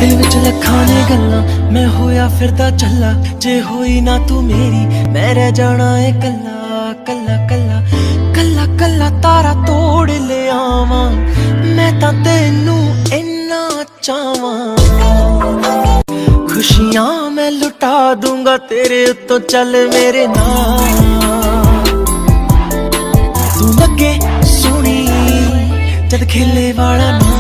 दिल विच लखां ने गल्लां मैं होया फिरदा चला, जे होई ना तू मेरी मैं रह जाना है कल्ला कल्ला कल्ला कल्ला कल्ला तारा तोड़ ले आवां मैं तां तैनू इन्ना चावां। खुशियां मैं लुटा दूंगा तेरे उत्तों चल मेरे नाल, तू लगे सोहनी जद खेले वाला ना।